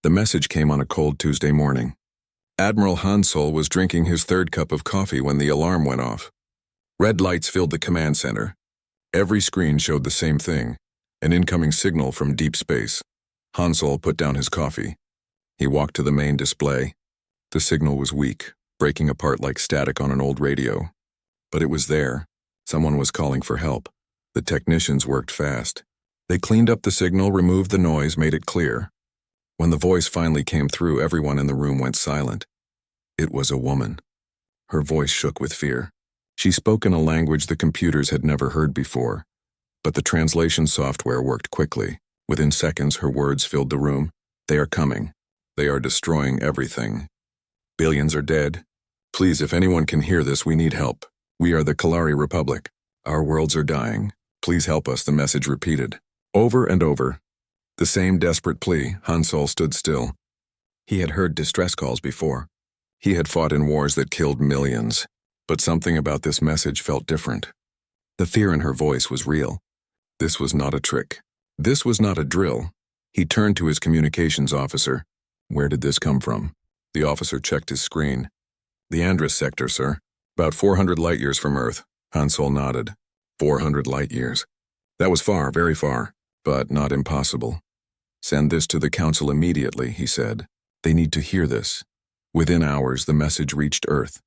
The message came on a cold Tuesday morning. Admiral Hansol was drinking his third cup of coffee when the alarm went off. Red lights filled the command center. Every screen showed the same thing, an incoming signal from deep space. Hansol put down his coffee. He walked to the main display. The signal was weak, breaking apart like static on an old radio. But it was there. Someone was calling for help. The technicians worked fast. They cleaned up the signal, removed the noise, made it clear. When the voice finally came through, everyone in the room went silent. It was a woman. Her voice shook with fear. She spoke in a language the computers had never heard before. But the translation software worked quickly. Within seconds, her words filled the room. They are coming. They are destroying everything. Billions are dead. Please, if anyone can hear this, we need help. We are the Kalari Republic. Our worlds are dying. Please help us, the message repeated. Over and over. The same desperate plea. Hansol stood still. He had heard distress calls before. He had fought in wars that killed millions. But something about this message felt different. The fear in her voice was real. This was not a trick. This was not a drill. He turned to his communications officer. Where did this come from? The officer checked his screen. The Andrus sector, sir. About 400 light-years from Earth. Hansol nodded. 400 light-years. That was far, very far, but not impossible. Send this to the council immediately, he said. They need to hear this. Within hours, the message reached Earth.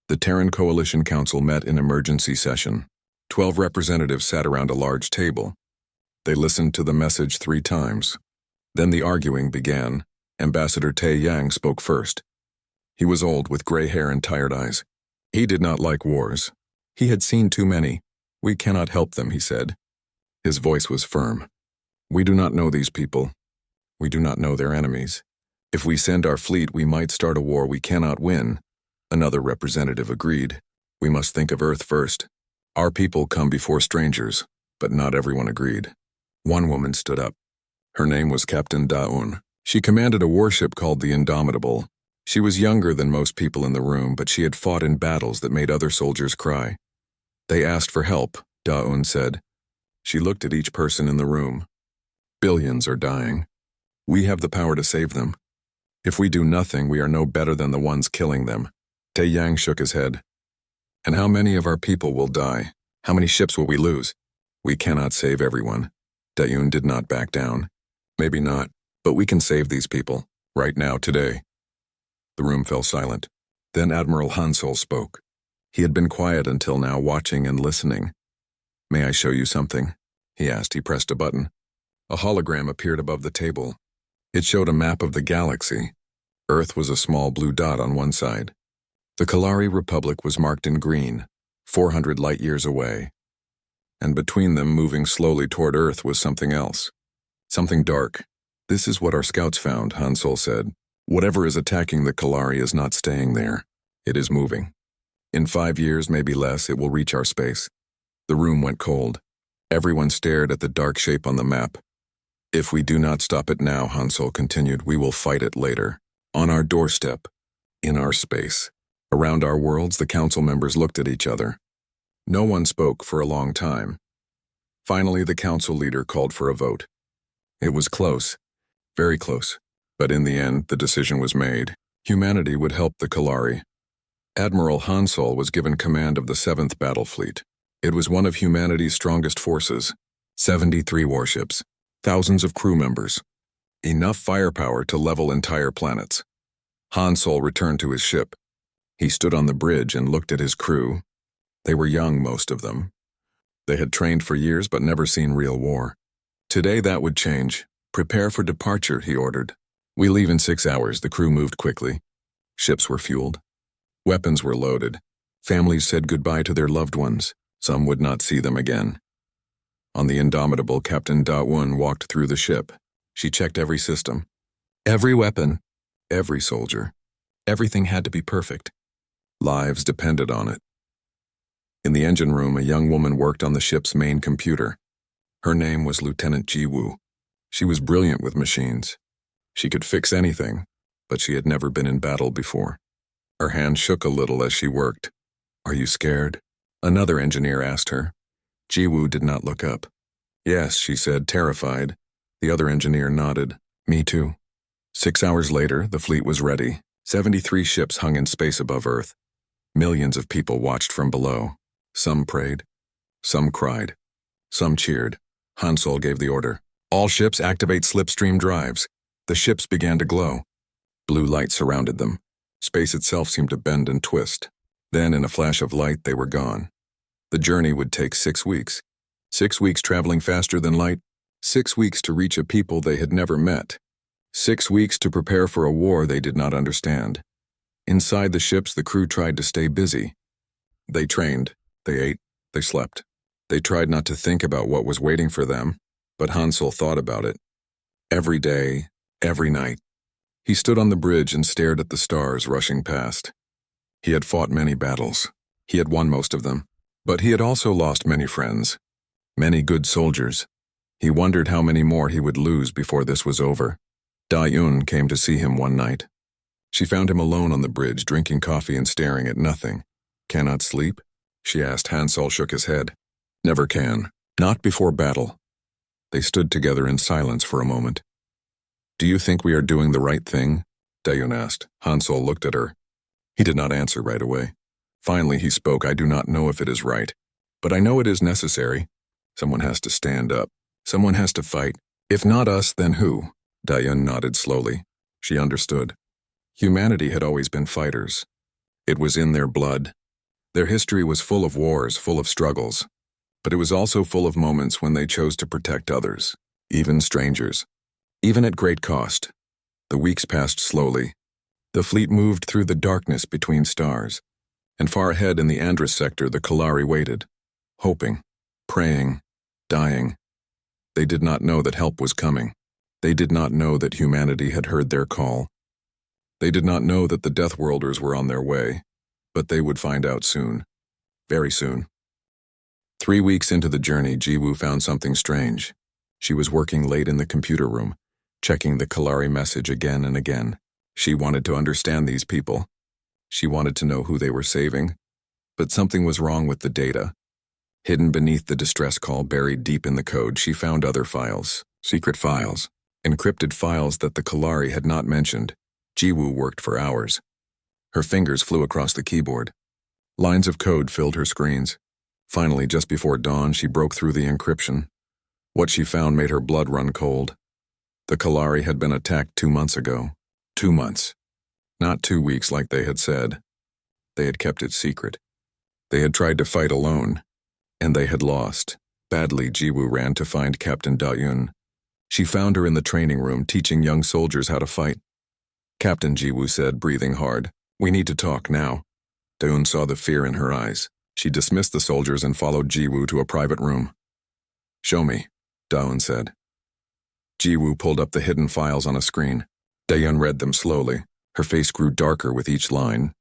The Terran Coalition Council met in emergency session. 12 representatives sat around a large table. They listened to the message 3 times. Then the arguing began. Ambassador Tae Yang spoke first. He was old, with gray hair and tired eyes. He did not like wars. He had seen too many. We cannot help them, he said. His voice was firm. We do not know these people. We do not know their enemies. If we send our fleet, we might start a war we cannot win. Another representative agreed. We must think of Earth first. Our people come before strangers, but not everyone agreed. One woman stood up. Her name was Captain Daun. She commanded a warship called the Indomitable. She was younger than most people in the room, but she had fought in battles that made other soldiers cry. They asked for help, Daun said. She looked at each person in the room. Billions are dying. We have the power to save them. If we do nothing, we are no better than the ones killing them. Tae Yang shook his head. And how many of our people will die? How many ships will we lose? We cannot save everyone. Daun did not back down. Maybe not, but we can save these people, right now, today. The room fell silent. Then Admiral Hansol spoke. He had been quiet until now, watching and listening. May I show you something? He asked. He pressed a button. A hologram appeared above the table. It showed a map of the galaxy. Earth was a small blue dot on one side. The Kalari Republic was marked in green, 400 light-years away. And between them, moving slowly toward Earth, was something else. Something dark. This is what our scouts found, Hansol said. Whatever is attacking the Kalari is not staying there. It is moving. In 5 years, maybe less, it will reach our space. The room went cold. Everyone stared at the dark shape on the map. If we do not stop it now, Hansol continued, we will fight it later. On our doorstep. In our space. Around our worlds, the council members looked at each other. No one spoke for a long time. Finally, the council leader called for a vote. It was close. Very close. But in the end, the decision was made. Humanity would help the Kalari. Admiral Hansol was given command of the 7th Battle Fleet. It was one of humanity's strongest forces. 73 warships. Thousands of crew members. Enough firepower to level entire planets. Hansol returned to his ship. He stood on the bridge and looked at his crew. They were young, most of them. They had trained for years but never seen real war. Today that would change. Prepare for departure, he ordered. We leave in 6 hours. The crew moved quickly. Ships were fueled. Weapons were loaded. Families said goodbye to their loved ones. Some would not see them again. On the Indomitable, Captain Daun walked through the ship. She checked every system. Every weapon. Every soldier. Everything had to be perfect. Lives depended on it. In the engine room, a young woman worked on the ship's main computer. Her name was Lieutenant Jiwoo. She was brilliant with machines. She could fix anything, but she had never been in battle before. Her hand shook a little as she worked. Are you scared? Another engineer asked her. Jiwoo did not look up. Yes, she said, terrified. The other engineer nodded. Me too. 6 hours later, the fleet was ready. 73 ships hung in space above Earth. Millions of people watched from below. Some prayed. Some cried. Some cheered. Han Solo gave the order. All ships activate slipstream drives. The ships began to glow. Blue light surrounded them. Space itself seemed to bend and twist. Then, in a flash of light, they were gone. The journey would take 6 weeks. 6 weeks traveling faster than light. 6 weeks to reach a people they had never met. 6 weeks to prepare for a war they did not understand. Inside the ships, the crew tried to stay busy. They trained. They ate. They slept. They tried not to think about what was waiting for them, but Han Solo thought about it. Every day, every night. He stood on the bridge and stared at the stars rushing past. He had fought many battles. He had won most of them. But he had also lost many friends. Many good soldiers. He wondered how many more he would lose before this was over. Da-Yun came to see him one night. She found him alone on the bridge, drinking coffee and staring at nothing. "Cannot sleep?" she asked. Han Solo shook his head. "Never can. Not before battle." They stood together in silence for a moment. "Do you think we are doing the right thing?" Da-Yun asked. Han Solo looked at her. He did not answer right away. Finally he spoke. "I do not know if it is right, but I know it is necessary. Someone has to stand up. Someone has to fight. If not us, then who?" Da-Yun nodded slowly. She understood. Humanity had always been fighters. It was in their blood. Their history was full of wars, full of struggles. But it was also full of moments when they chose to protect others, even strangers. Even at great cost. The weeks passed slowly. The fleet moved through the darkness between stars. And far ahead in the Andrus sector, the Kalari waited, hoping, praying, dying. They did not know that help was coming. They did not know that humanity had heard their call. They did not know that the Deathworlders were on their way, but they would find out soon. Very soon. 3 weeks into the journey, Jiwoo found something strange. She was working late in the computer room, checking the Kalari message again and again. She wanted to understand these people. She wanted to know who they were saving. But something was wrong with the data. Hidden beneath the distress call, buried deep in the code, she found other files, secret files, encrypted files that the Kalari had not mentioned. Jiwoo worked for hours. Her fingers flew across the keyboard. Lines of code filled her screens. Finally, just before dawn, she broke through the encryption. What she found made her blood run cold. The Kalari had been attacked 2 months ago. 2 months. Not 2 weeks like they had said. They had kept it secret. They had tried to fight alone. And they had lost. Badly, Jiwoo ran to find Captain Da-Yun. She found her in the training room, teaching young soldiers how to fight. "Captain," Jiwoo said, breathing hard, "we need to talk now." Da-Yun saw the fear in her eyes. She dismissed the soldiers and followed Jiwoo to a private room. "Show me," Da-Yun said. Jiwoo pulled up the hidden files on a screen. Da-Yun read them slowly. Her face grew darker with each line.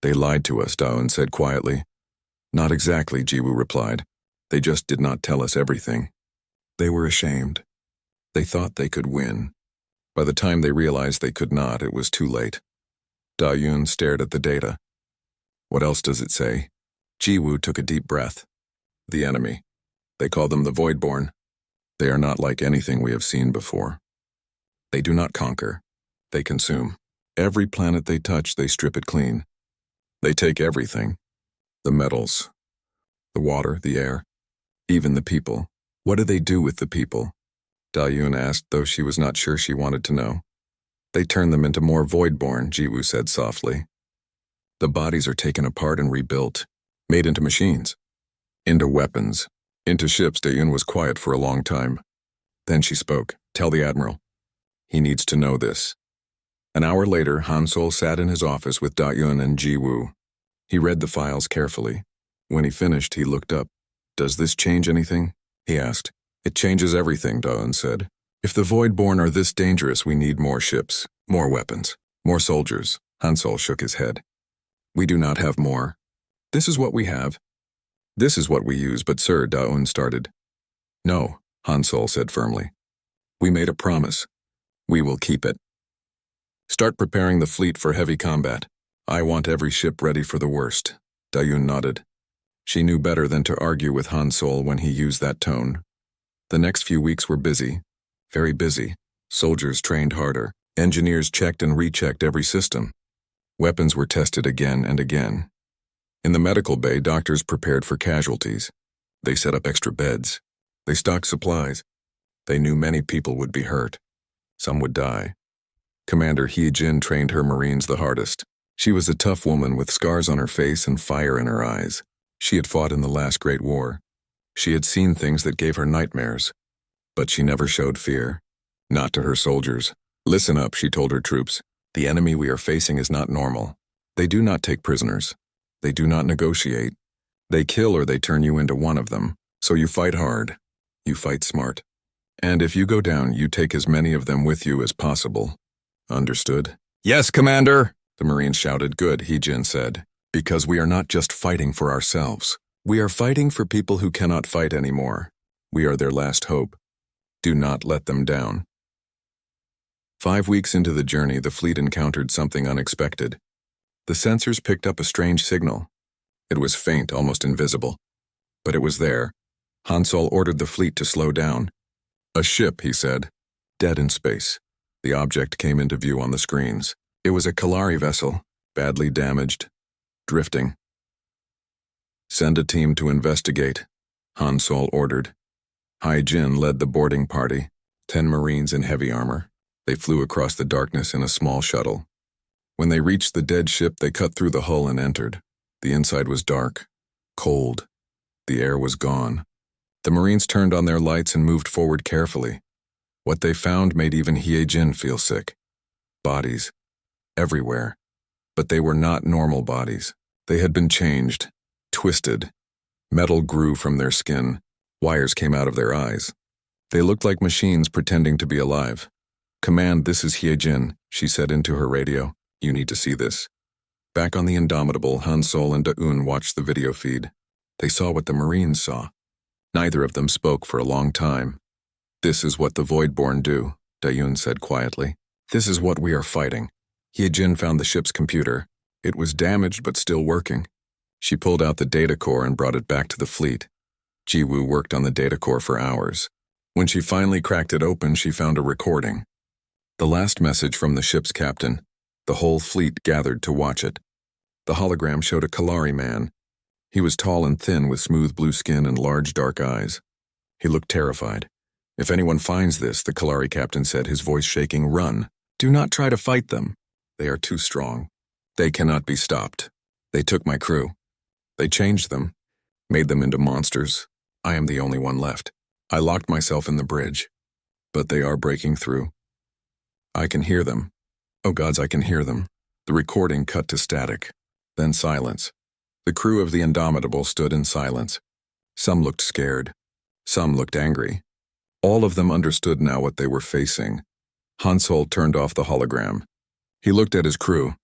"They lied to us," Da-Yun said quietly. "Not exactly," Jiwoo replied. "They just did not tell us everything. They were ashamed. They thought they could win. By the time they realized they could not, it was too late." Da-Yun stared at the data. "What else does it say?" Jiwoo took a deep breath. "The enemy. They call them the Voidborn. They are not like anything we have seen before. They do not conquer. They consume. Every planet they touch, they strip it clean. They take everything. The metals, the water, the air, even the people. What do they do with the people?" Da-Yun asked, though she was not sure she wanted to know. "They turn them into more Voidborn," Jiwoo said softly. "The bodies are taken apart and rebuilt, made into machines, into weapons, into ships." Da-Yun was quiet for a long time. Then she spoke. "Tell the Admiral. He needs to know this." An hour later, Han Solo sat in his office with Da-Yun and Jiwoo. He read the files carefully. When he finished, he looked up. "Does this change anything?" he asked. "It changes everything," Da-Yun said. "If the Voidborn are this dangerous, we need more ships, more weapons, more soldiers." Han Solo shook his head. "We do not have more. This is what we have. This is what we use." "But sir," Da-Yun started. "No," Han Solo said firmly. "We made a promise. We will keep it. Start preparing the fleet for heavy combat. I want every ship ready for the worst." Da-Yun nodded. She knew better than to argue with Han Solo when he used that tone. The next few weeks were busy. Very busy. Soldiers trained harder. Engineers checked and rechecked every system. Weapons were tested again and again. In the medical bay, doctors prepared for casualties. They set up extra beds. They stocked supplies. They knew many people would be hurt. Some would die. Commander Hee-jin trained her Marines the hardest. She was a tough woman with scars on her face and fire in her eyes. She had fought in the last Great War. She had seen things that gave her nightmares. But she never showed fear. Not to her soldiers. Listen up, she told her troops. The enemy we are facing is not normal. They do not take prisoners. They do not negotiate. They kill or they turn you into one of them. So you fight hard. You fight smart. And if you go down, you take as many of them with you as possible. Understood? Yes, Commander! The Marines shouted. Good, Hee-jin said. Because we are not just fighting for ourselves. We are fighting for people who cannot fight anymore. We are their last hope. Do not let them down. 5 weeks into the journey, the fleet encountered something unexpected. The sensors picked up a strange signal. It was faint, almost invisible. But it was there. Han Sol ordered the fleet to slow down. A ship, he said. Dead in space. The object came into view on the screens. It was a Kalari vessel, badly damaged, drifting. Send a team to investigate, Han Sol ordered. Hai-jin led the boarding party, 10 Marines in heavy armor. They flew across the darkness in a small shuttle. When they reached the dead ship, they cut through the hull and entered. The inside was dark, cold. The air was gone. The Marines turned on their lights and moved forward carefully. What they found made even Hye-jin feel sick. Bodies. Everywhere. But they were not normal bodies. They had been changed. Twisted. Metal grew from their skin. Wires came out of their eyes. They looked like machines pretending to be alive. Command, this is Hye-jin, she said into her radio. You need to see this. Back on the Indomitable, Han Sol and Da-eun watched the video feed. They saw what the Marines saw. Neither of them spoke for a long time. This is what the Voidborn do, Da-eun said quietly. This is what we are fighting. Hye-jin found the ship's computer. It was damaged but still working. She pulled out the data core and brought it back to the fleet. Ji-woo worked on the data core for hours. When she finally cracked it open, she found a recording. The last message from the ship's captain. The whole fleet gathered to watch it. The hologram showed a Kalari man. He was tall and thin with smooth blue skin and large dark eyes. He looked terrified. If anyone finds this, the Kalari captain said, his voice shaking, run. Do not try to fight them. They are too strong. They cannot be stopped. They took my crew. They changed them, made them into monsters. I am the only one left. I locked myself in the bridge. But they are breaking through. I can hear them. Oh gods, I can hear them. The recording cut to static. Then silence. The crew of the Indomitable stood in silence. Some looked scared. Some looked angry. All of them understood now what they were facing. Han Sol turned off the hologram. He looked at his crew.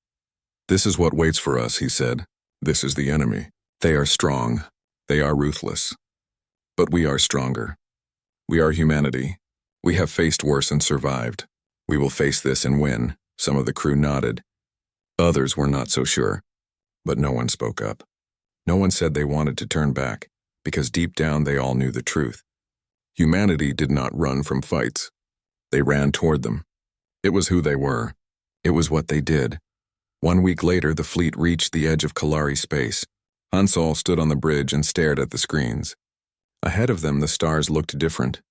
This is what waits for us, he said. This is the enemy. They are strong. They are ruthless. But we are stronger. We are humanity. We have faced worse and survived. We will face this and win. Some of the crew nodded. Others were not so sure. But no one spoke up. No one said they wanted to turn back, because deep down they all knew the truth. Humanity did not run from fights. They ran toward them. It was who they were. It was what they did. 1 week later, the fleet reached the edge of Kalari space. Han Sol stood on the bridge and stared at the screens. Ahead of them, the stars looked different.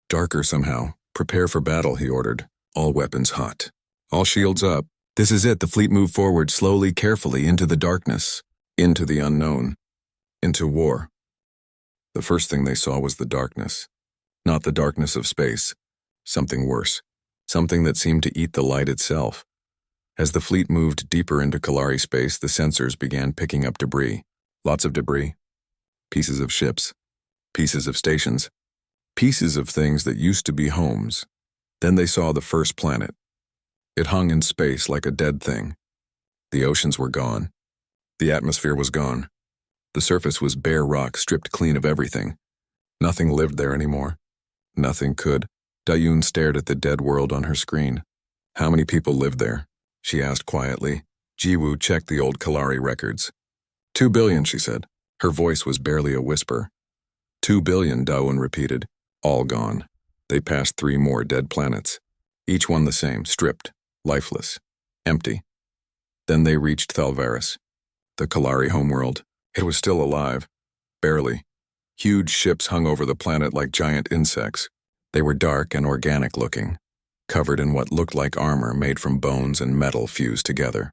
Darker somehow. Prepare for battle, he ordered. All weapons hot. All shields up. This is it. The fleet moved forward slowly, carefully, into the darkness. Into the unknown. Into war. The first thing they saw was the darkness. Not the darkness of space. Something worse. Something that seemed to eat the light itself. As the fleet moved deeper into Kalari space, the sensors began picking up debris. Lots of debris. Pieces of ships. Pieces of stations. Pieces of things that used to be homes. Then they saw the first planet. It hung in space like a dead thing. The oceans were gone. The atmosphere was gone. The surface was bare rock stripped clean of everything. Nothing lived there anymore. Nothing could. Da-eun stared at the dead world on her screen. How many people lived there? She asked quietly. Ji-woo checked the old Kalari records. 2 billion, she said. Her voice was barely a whisper. 2 billion, Da-eun repeated. All gone. They passed 3 more dead planets. Each one the same, stripped, lifeless, empty. Then they reached Thalvaris, the Kalari homeworld. It was still alive, barely. Huge ships hung over the planet like giant insects. They were dark and organic-looking, covered in what looked like armor made from bones and metal fused together.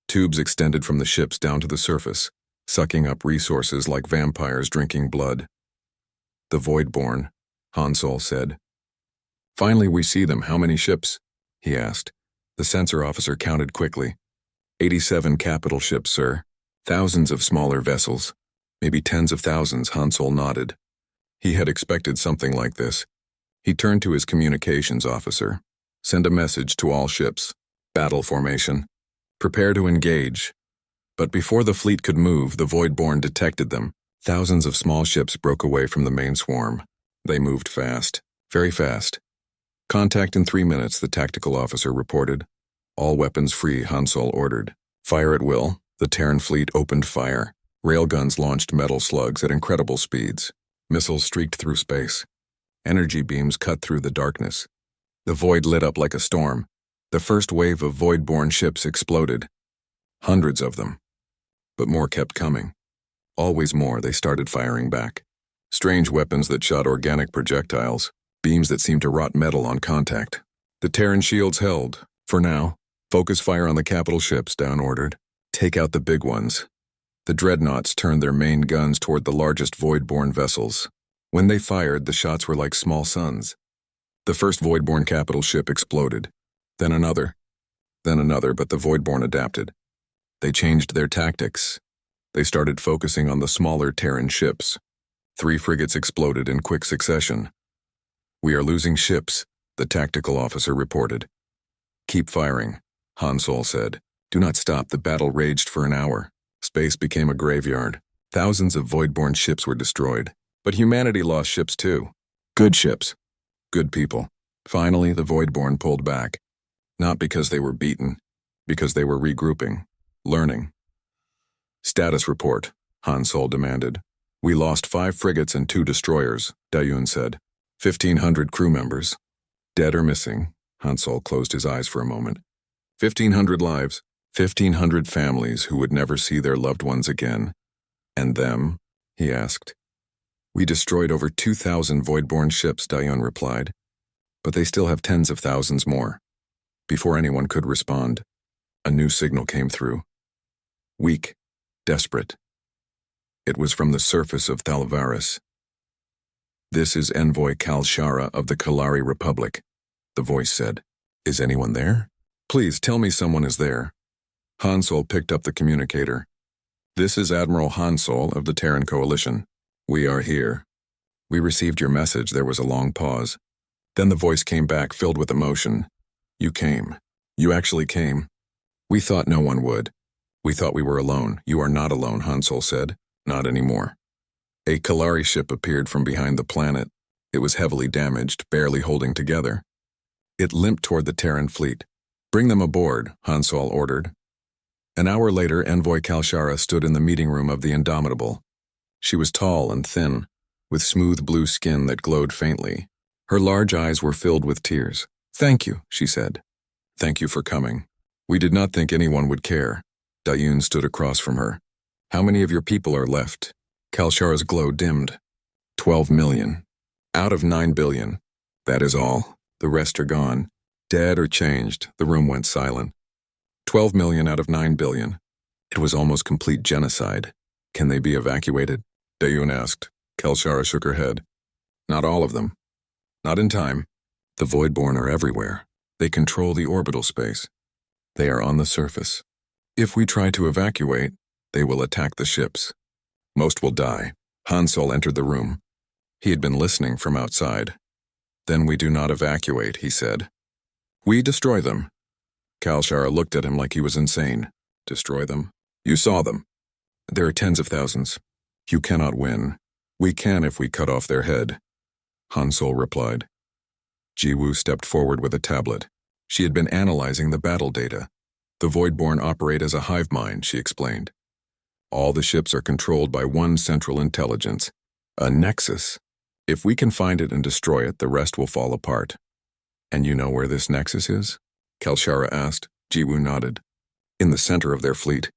Tubes extended from the ships down to the surface, sucking up resources like vampires drinking blood. "The Voidborn," Hansol said. "Finally we see them. How many ships?" he asked. The sensor officer counted quickly. 87 capital ships, sir. Thousands of smaller vessels. Maybe tens of thousands, Hansol nodded. He had expected something like this. He turned to his communications officer. "Send a message to all ships. Battle formation. Prepare to engage." But before the fleet could move, the Voidborn detected them. Thousands of small ships broke away from the main swarm. They moved fast, very fast. "Contact in 3 minutes," the tactical officer reported. "All weapons free," Hansol ordered. "Fire at will." The Terran fleet opened fire. Railguns launched metal slugs at incredible speeds. Missiles streaked through space. Energy beams cut through the darkness. The void lit up like a storm. The first wave of Voidborn ships exploded. Hundreds of them. But more kept coming. Always more. They started firing back. Strange weapons that shot organic projectiles, beams that seemed to rot metal on contact. The Terran shields held. "For now, focus fire on the capital ships," Down ordered. "Take out the big ones." The dreadnoughts turned their main guns toward the largest Voidborn vessels. When they fired, the shots were like small suns. The first Voidborn capital ship exploded. Then another, but the Voidborn adapted. They changed their tactics. They started focusing on the smaller Terran ships. 3 frigates exploded in quick succession. "We are losing ships," the tactical officer reported. "Keep firing," Hansol said. "Do not stop." The battle raged for an hour. Space became a graveyard. Thousands of Voidborn ships were destroyed. But humanity lost ships too. Good ships. Good people. Finally, the Voidborn pulled back. Not because they were beaten, because they were regrouping, learning. "Status report," Hansol demanded. "We lost 5 frigates and 2 destroyers," Dayun said. 1,500 crew members. Dead or missing. Hansol closed his eyes for a moment. 1,500 lives. 1,500 families who would never see their loved ones again. "And them?" he asked. "We destroyed over 2,000 Voidborn ships," Dayun replied. "But they still have tens of thousands more." Before anyone could respond, a new signal came through. Weak, desperate. It was from the surface of Thalvaris. "This is Envoy Kalshara of the Kalari Republic," the voice said. "Is anyone there? Please tell me someone is there." Hansol picked up the communicator. "This is Admiral Hansol of the Terran Coalition. We are here. We received your message." There was a long pause. Then the voice came back, filled with emotion. "You came. You actually came. We thought no one would. We thought we were alone." "You are not alone," Hansol said. "Not anymore." A Kalari ship appeared from behind the planet. It was heavily damaged, barely holding together. It limped toward the Terran fleet. "Bring them aboard," Hansol ordered. An hour later, Envoy Kalshara stood in the meeting room of the Indomitable. She was tall and thin, with smooth blue skin that glowed faintly. Her large eyes were filled with tears. "Thank you," she said. "Thank you for coming. We did not think anyone would care." Dayun stood across from her. "How many of your people are left?" Kalshara's glow dimmed. 12 million. Out of 9 billion. That is all. The rest are gone. Dead or changed. The room went silent. 12 million out of 9 billion. It was almost complete genocide. "Can they be evacuated?" Dayun asked. Kalshara shook her head. "Not all of them. Not in time. The Voidborn are everywhere. They control the orbital space. They are on the surface. If we try to evacuate, they will attack the ships. Most will die." Hansol entered the room. He had been listening from outside. "Then we do not evacuate," he said. "We destroy them." Kalshara looked at him like he was insane. "Destroy them? You saw them. There are tens of thousands. You cannot win. We can if we cut off their head," Hansol replied. Jiwoo stepped forward with a tablet. She had been analyzing the battle data. "The Voidborn operate as a hive mind," she explained. "All the ships are controlled by one central intelligence, a nexus. If we can find it and destroy it, the rest will fall apart. And you know where this nexus is?" Kalshara asked. Jiwoo nodded. In the center of their fleet,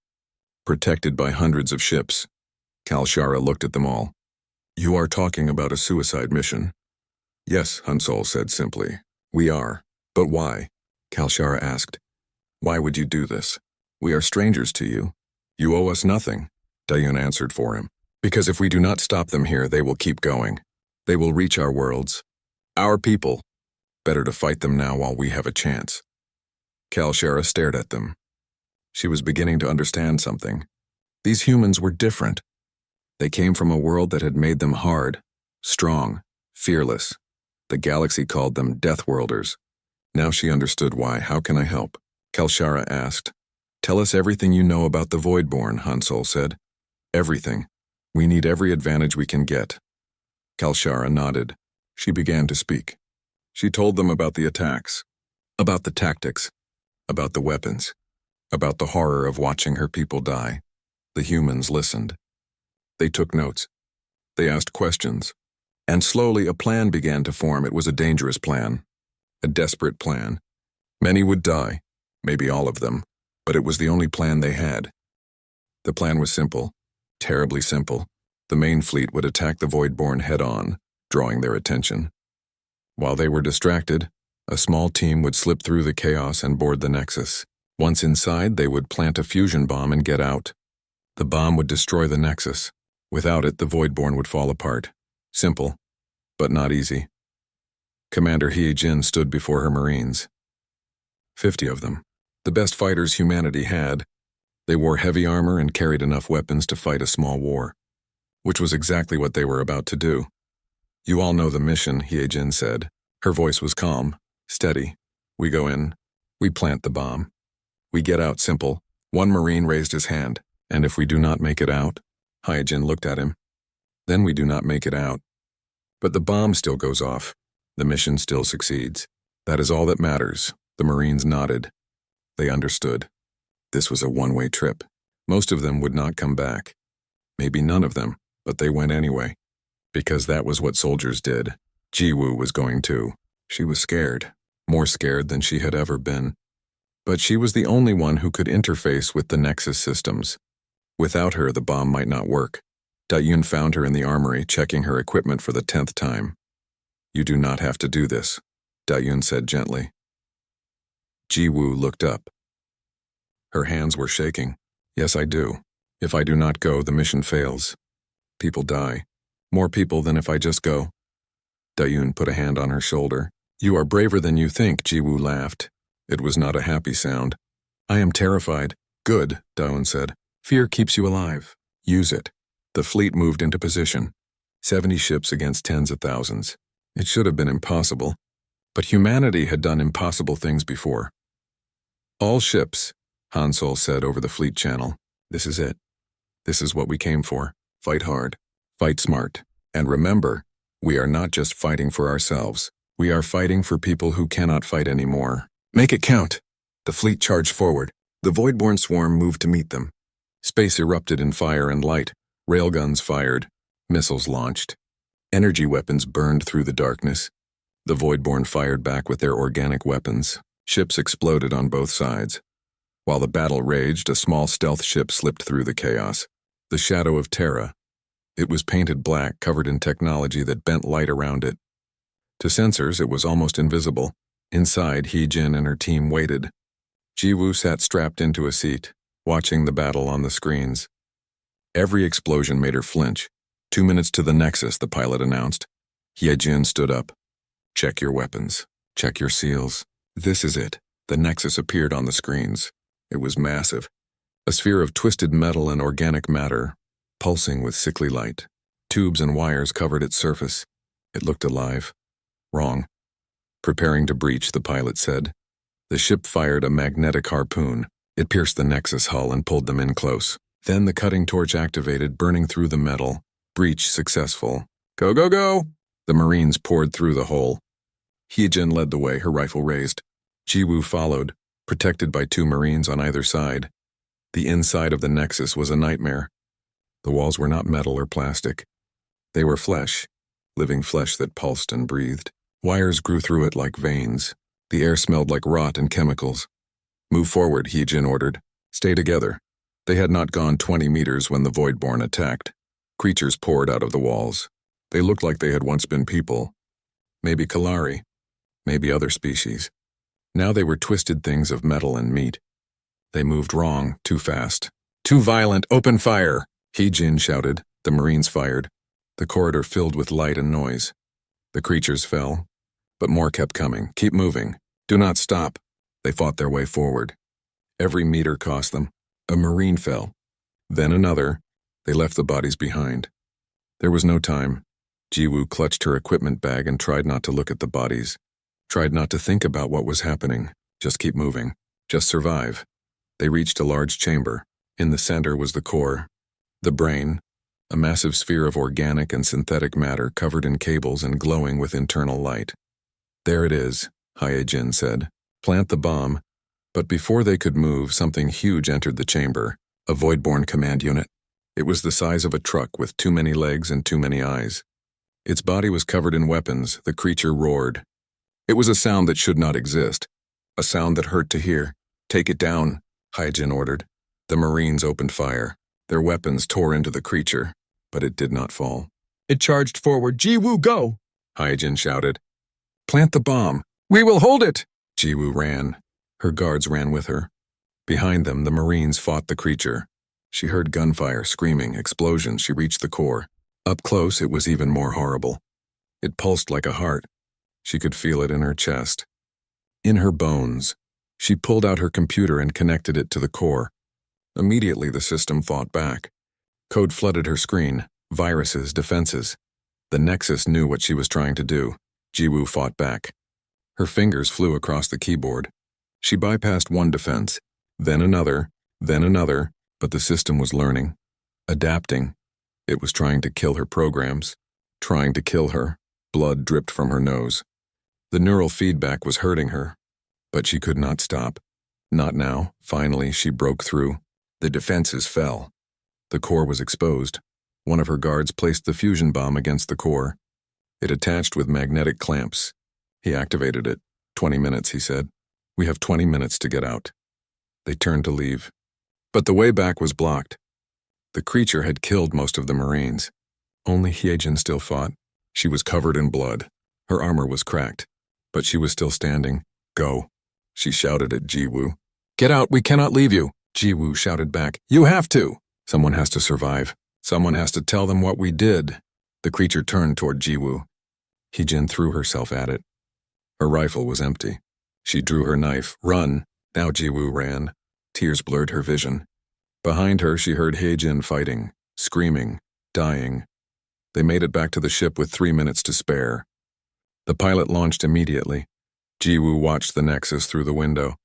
protected by hundreds of ships. Kalshara looked at them all. You are talking about a suicide mission? Yes, Hansol said simply. We are. But why? Kalshara asked. Why would you do this? We are strangers to you. You owe us nothing, Dayun answered for him. Because if we do not stop them here, they will keep going. They will reach our worlds. Our people. Better to fight them now while we have a chance. Kalshara stared at them. She was beginning to understand something. These humans were different. They came from a world that had made them hard, strong, fearless. The galaxy called them Deathworlders. Now she understood why. How can I help? Kalshara asked. Tell us everything you know about the Voidborn, Hansol said. Everything. We need every advantage we can get. Kalshara nodded. She began to speak. She told them about the attacks, about the tactics, about the weapons, about the horror of watching her people die. The humans listened. They took notes. They asked questions. And slowly a plan began to form. It was a dangerous plan, a desperate plan. Many would die, maybe all of them, but it was the only plan they had. The plan was simple, terribly simple. The main fleet would attack the Voidborn head-on, drawing their attention. While they were distracted, a small team would slip through the chaos and board the Nexus. Once inside, they would plant a fusion bomb and get out. The bomb would destroy the Nexus. Without it, the Voidborn would fall apart. Simple, but not easy. Commander Hye-jin stood before her Marines. 50 of them, the best fighters humanity had. They wore heavy armor and carried enough weapons to fight a small war, which was exactly what they were about to do. You all know the mission, Hye-jin said. Her voice was calm, steady. We go in, we plant the bomb. We get out. Simple. One Marine raised his hand. And if we do not make it out, Hye-jin looked at him. Then we do not make it out. But the bomb still goes off. The mission still succeeds. That is all that matters. The Marines nodded. They understood. This was a one-way trip. Most of them would not come back. Maybe none of them, but they went anyway. Because that was what soldiers did. Jiwoo was going too. She was scared, more scared than she had ever been. But she was the only one who could interface with the Nexus systems. Without her, the bomb might not work. Dayun found her in the armory, checking her equipment for the 10th time. You do not have to do this, Dayun said gently. Jiwoo looked up. Her hands were shaking. Yes, I do. If I do not go, the mission fails. People die. More people than if I just go. Dayun put a hand on her shoulder. You are braver than you think, Jiwoo laughed. It was not a happy sound. I am terrified. Good, Dayun said. Fear keeps you alive. Use it. The fleet moved into position. 70 ships against tens of thousands. It should have been impossible. But humanity had done impossible things before. All ships, Hansol said over the fleet channel. This is it. This is what we came for. Fight hard. Fight smart. And remember, we are not just fighting for ourselves. We are fighting for people who cannot fight anymore. Make it count. The fleet charged forward. The Voidborn swarm moved to meet them. Space erupted in fire and light. Railguns fired. Missiles launched. Energy weapons burned through the darkness. The Voidborn fired back with their organic weapons. Ships exploded on both sides. While the battle raged, a small stealth ship slipped through the chaos. The Shadow of Terra. It was painted black, covered in technology that bent light around it. To sensors, it was almost invisible. Inside, Hye-jin and her team waited. Jiwoo sat strapped into a seat, watching the battle on the screens. Every explosion made her flinch. 2 minutes to the Nexus, the pilot announced. Hye-jin stood up. Check your weapons. Check your seals. This is it. The Nexus appeared on the screens. It was massive. A sphere of twisted metal and organic matter, pulsing with sickly light. Tubes and wires covered its surface. It looked alive. Wrong. Preparing to breach, the pilot said. The ship fired a magnetic harpoon. It pierced the Nexus hull and pulled them in close. Then the cutting torch activated, burning through the metal. Breach successful. Go, go, go! The Marines poured through the hole. Hye-jin led the way, her rifle raised. Jiwoo followed, protected by 2 Marines on either side. The inside of the Nexus was a nightmare. The walls were not metal or plastic. They were flesh, living flesh that pulsed and breathed. Wires grew through it like veins. The air smelled like rot and chemicals. Move forward, Heejin ordered. Stay together. They had not gone 20 meters when the Voidborn attacked. Creatures poured out of the walls. They looked like they had once been people. Maybe Kalari. Maybe other species. Now they were twisted things of metal and meat. They moved wrong, too fast. Too violent, open fire! Heejin shouted. The Marines fired. The corridor filled with light and noise. The creatures fell. But more kept coming. Keep moving. Do not stop. They fought their way forward. Every meter cost them. A Marine fell. Then another. They left the bodies behind. There was no time. Jiwoo clutched her equipment bag and tried not to look at the bodies. Tried not to think about what was happening. Just keep moving. Just survive. They reached a large chamber. In the center was the core. The brain. A massive sphere of organic and synthetic matter covered in cables and glowing with internal light. There it is, Hyejin said. Plant the bomb. But before they could move, something huge entered the chamber. A Voidborn command unit. It was the size of a truck with too many legs and too many eyes. Its body was covered in weapons. The creature roared. It was a sound that should not exist. A sound that hurt to hear. Take it down, Hyejin ordered. The Marines opened fire. Their weapons tore into the creature, but it did not fall. It charged forward. Jiwoo, go! Hyejin shouted. Plant the bomb. We will hold it! Jiwoo ran. Her guards ran with her. Behind them, the Marines fought the creature. She heard gunfire, screaming, explosions. She reached the core. Up close, it was even more horrible. It pulsed like a heart. She could feel it in her chest. In her bones. She pulled out her computer and connected it to the core. Immediately, the system fought back. Code flooded her screen. Viruses, defenses. The Nexus knew what she was trying to do. Jiwoo fought back. Her fingers flew across the keyboard. She bypassed one defense, then another, but the system was learning, adapting. It was trying to kill her programs, trying to kill her. Blood dripped from her nose. The neural feedback was hurting her, but she could not stop. Not now. Finally, she broke through. The defenses fell. The core was exposed. One of her guards placed the fusion bomb against the core. It attached with magnetic clamps. He activated it. 20 minutes, he said. We have 20 minutes to get out. They turned to leave. But the way back was blocked. The creature had killed most of the Marines. Only Hyejin still fought. She was covered in blood. Her armor was cracked. But she was still standing. Go. She shouted at Jiwoo. Get out, we cannot leave you. Jiwoo shouted back. You have to. Someone has to survive. Someone has to tell them what we did. The creature turned toward Jiwoo. Hyejin threw herself at it. Her rifle was empty. She drew her knife. Run. Now Jiwoo ran. Tears blurred her vision. Behind her, she heard Hyejin fighting, screaming, dying. They made it back to the ship with 3 minutes to spare. The pilot launched immediately. Jiwoo watched the Nexus through the window.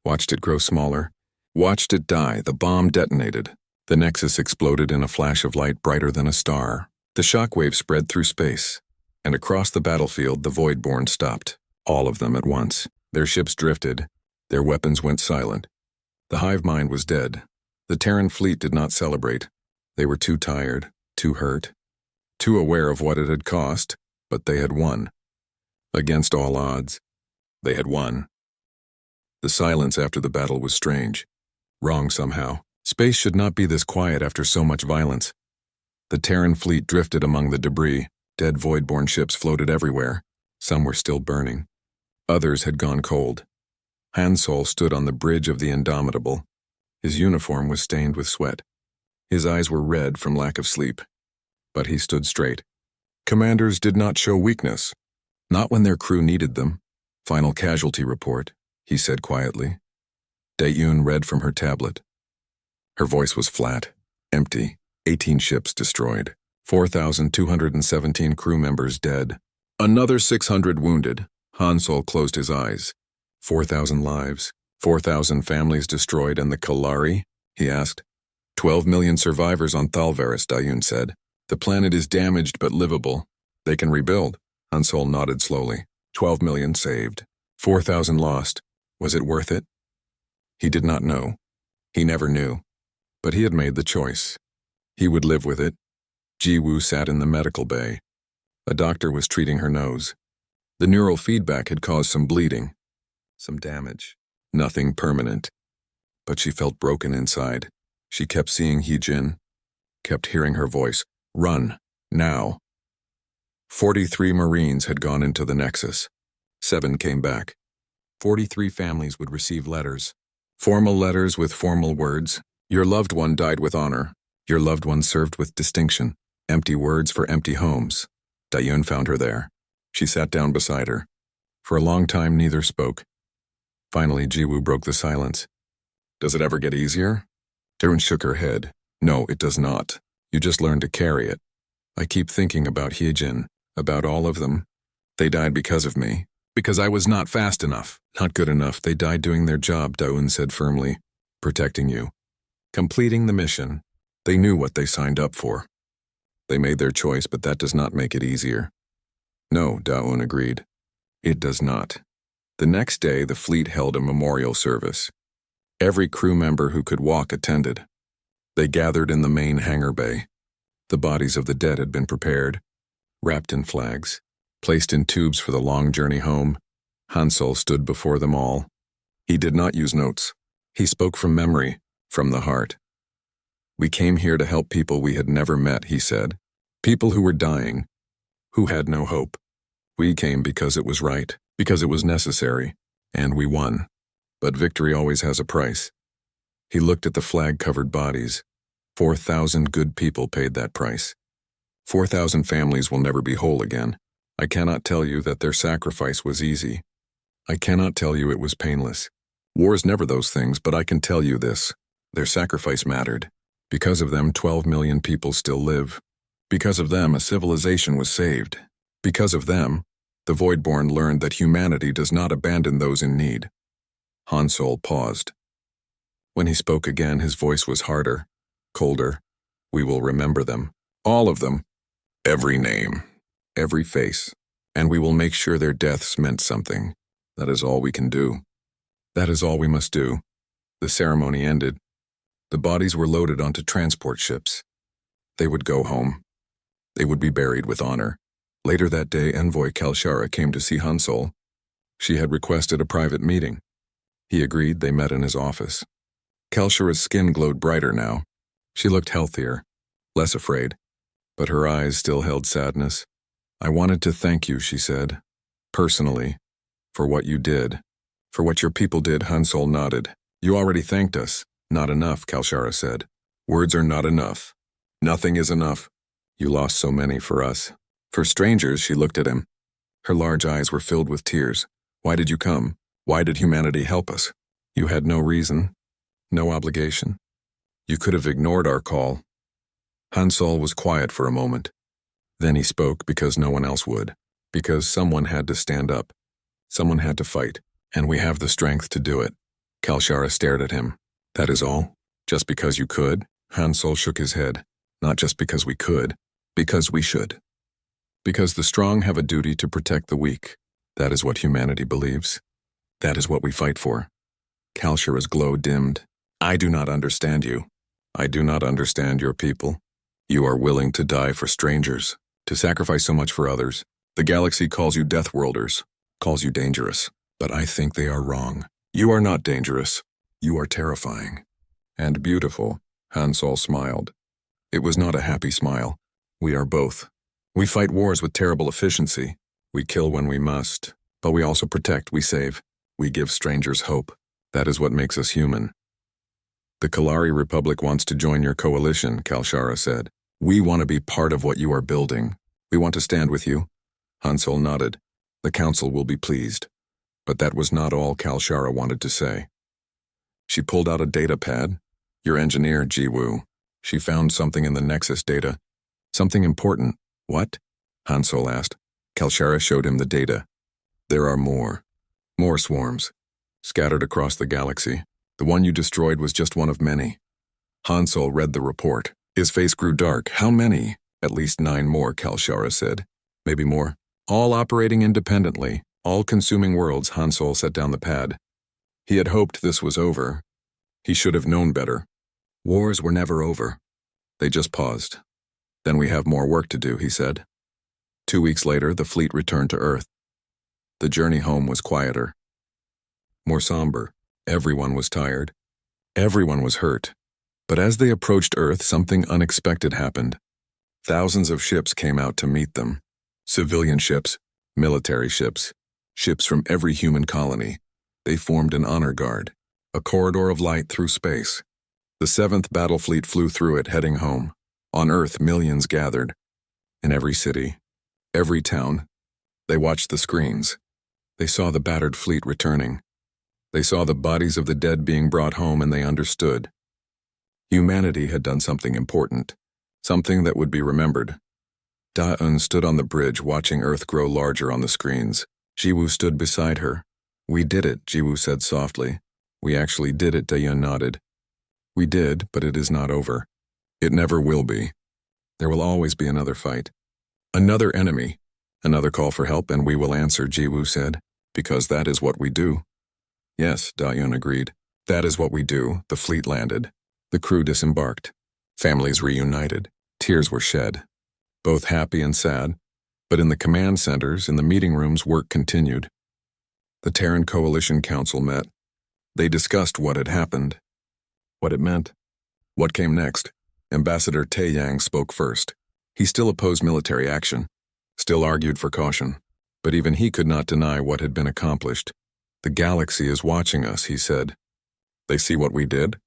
Watched it grow smaller. Watched it die. The bomb detonated. The Nexus exploded in a flash of light brighter than a star. The shockwave spread through space. And across the battlefield, the Voidborn stopped. All of them at once. Their ships drifted. Their weapons went silent. The hive mind was dead. The Terran fleet did not celebrate. They were too tired, too hurt, too aware of what it had cost, but they had won. Against all odds, they had won. The silence after the battle was strange. Wrong somehow. Space should not be this quiet after so much violence. The Terran fleet drifted among the debris. Dead Voidborn ships floated everywhere. Some were still burning. Others had gone cold. Hansol stood on the bridge of the Indomitable. His uniform was stained with sweat. His eyes were red from lack of sleep. But he stood straight. Commanders did not show weakness. Not when their crew needed them. Final casualty report, he said quietly. Daeyoon read from her tablet. Her voice was flat, empty. 18 ships destroyed. 4,217 crew members dead. Another 600 wounded. Hansol closed his eyes. 4,000 lives. 4,000 families destroyed, and the Kalari? He asked. 12 million survivors on Thalvaris, Daeyoon said. The planet is damaged but livable. They can rebuild. Hansol nodded slowly. 12 million saved. 4,000 lost. Was it worth it? He did not know. He never knew. But he had made the choice. He would live with it. Jiwoo sat in the medical bay. A doctor was treating her nose. The neural feedback had caused some bleeding. some damage. Nothing permanent. But she felt broken inside. She kept seeing Heejin, kept hearing her voice. Run, now. 43 Marines had gone into the Nexus. 7 came back. 43 families would receive letters. Formal letters with formal words. Your loved one died with honor. Your loved one served with distinction. Empty words for empty homes. Dayun found her there. She sat down beside her. For a long time, neither spoke. Finally, Jiwoo broke the silence. Does it ever get easier? Darren shook her head. No, it does not. You just learn to carry it. I keep thinking about Heejin, about all of them. They died because of me. Because I was not fast enough, not good enough. They died doing their job, Daeun said firmly. Protecting you. Completing the mission. They knew what they signed up for. They made their choice, but that does not make it easier. No, Daeun agreed. It does not. The next day, the fleet held a memorial service. Every crew member who could walk attended. They gathered in the main hangar bay. The bodies of the dead had been prepared, wrapped in flags, placed in tubes for the long journey home. Hansol stood before them all. He did not use notes. He spoke from memory, from the heart. We came here to help people we had never met, he said. People who were dying, who had no hope. We came because it was right, because it was necessary, and we won. But victory always has a price. He looked at the flag-covered bodies. 4,000 good people paid that price. 4,000 families will never be whole again. I cannot tell you that their sacrifice was easy. I cannot tell you it was painless. War is never those things, but I can tell you this. Their sacrifice mattered. Because of them, 12 million people still live. Because of them, a civilization was saved. Because of them, the Voidborn learned that humanity does not abandon those in need. Hansol paused. When he spoke again, his voice was harder, colder. We will remember them. All of them. Every name. Every face. And we will make sure their deaths meant something. That is all we can do. That is all we must do. The ceremony ended. The bodies were loaded onto transport ships. They would go home. They would be buried with honor. Later that day, Envoy Kalshara came to see Hansol. She had requested a private meeting. He agreed. They met in his office. Kalshara's skin glowed brighter now. She looked healthier, less afraid, but her eyes still held sadness. I wanted to thank you, she said, personally, for what you did, for what your people did. Hansol nodded. You already thanked us. Not enough, Kalshara said. Words are not enough. Nothing is enough. You lost so many for us. For strangers, she looked at him. Her large eyes were filled with tears. Why did you come? Why did humanity help us? You had no reason, no obligation. You could have ignored our call. Hansol was quiet for a moment. Then he spoke because no one else would, because someone had to stand up. Someone had to fight, and we have the strength to do it. Kalshara stared at him. That is all? Just because you could? Hansol shook his head. Not just because we could, because we should. Because the strong have a duty to protect the weak. That is what humanity believes. That is what we fight for. Kalshara's glow dimmed. I do not understand you. I do not understand your people. You are willing to die for strangers, to sacrifice so much for others. The galaxy calls you Deathworlders, calls you dangerous. But I think they are wrong. You are not dangerous. You are terrifying. And beautiful, Hansol smiled. It was not a happy smile. We are both. We fight wars with terrible efficiency. We kill when we must, but we also protect, we save. We give strangers hope. That is what makes us human. The Kalari Republic wants to join your coalition, Kalshara said. We want to be part of what you are building. We want to stand with you. Hansol nodded. The council will be pleased. But that was not all Kalshara wanted to say. She pulled out a data pad. Your engineer, Jiwoo. She found something in the Nexus data. Something important. What? Hansol asked. Kalshara showed him the data. There are more. More swarms. Scattered across the galaxy. The one you destroyed was just one of many. Hansol read the report. His face grew dark. How many? At least 9 more, Kalshara said. Maybe more. All operating independently. All consuming worlds. Hansol set down the pad. He had hoped this was over. He should have known better. Wars were never over. They just paused. Then we have more work to do, he said. 2 weeks later, the fleet returned to Earth. The journey home was quieter. more somber. Everyone was tired. Everyone was hurt. But as they approached Earth, something unexpected happened. Thousands of ships came out to meet them. Civilian ships, military ships, ships from every human colony. They formed an honor guard, a corridor of light through space. The 7th Battle Fleet flew through it, heading home. On Earth, millions gathered. In every city, every town, they watched the screens. They saw the battered fleet returning. They saw the bodies of the dead being brought home, and they understood. Humanity had done something important, something that would be remembered. Da-Un stood on the bridge, watching Earth grow larger on the screens. Jiwoo stood beside her. "We did it," Jiwoo said softly. "We actually did it," Da-Un nodded. "We did, but it is not over. It never will be. There will always be another fight. Another enemy. Another call for help, and we will answer," Jiwoo said. "Because that is what we do." "Yes," Da-Un agreed. "That is what we do." The fleet landed. The crew disembarked. Families reunited. Tears were shed. Both happy and sad. But in the command centers, in the meeting rooms, work continued. The Terran Coalition Council met. They discussed what had happened, what it meant, what came next. Ambassador Taeyang spoke first. He still opposed military action, still argued for caution, but even he could not deny what had been accomplished. "The galaxy is watching us," he said. "They see what we did.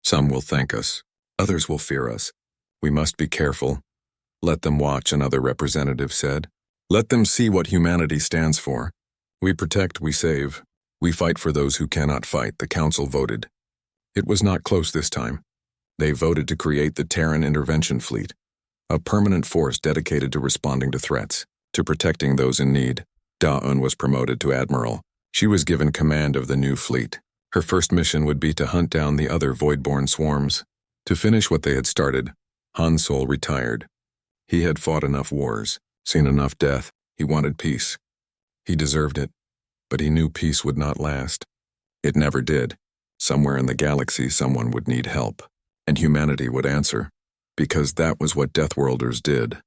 Some will thank us. Others will fear us. We must be careful. Let them watch," another representative said. "Let them see what humanity stands for. We protect, we save. We fight for those who cannot fight," the council voted. It was not close this time. They voted to create the Terran Intervention Fleet, a permanent force dedicated to responding to threats, to protecting those in need. Da-Un was promoted to admiral. She was given command of the new fleet. Her first mission would be to hunt down the other void-born swarms. To finish what they had started, Han Sol retired. He had fought enough wars, seen enough death. He wanted peace. He deserved it, but he knew peace would not last. It never did. Somewhere in the galaxy, someone would need help, and humanity would answer, because that was what Deathworlders did.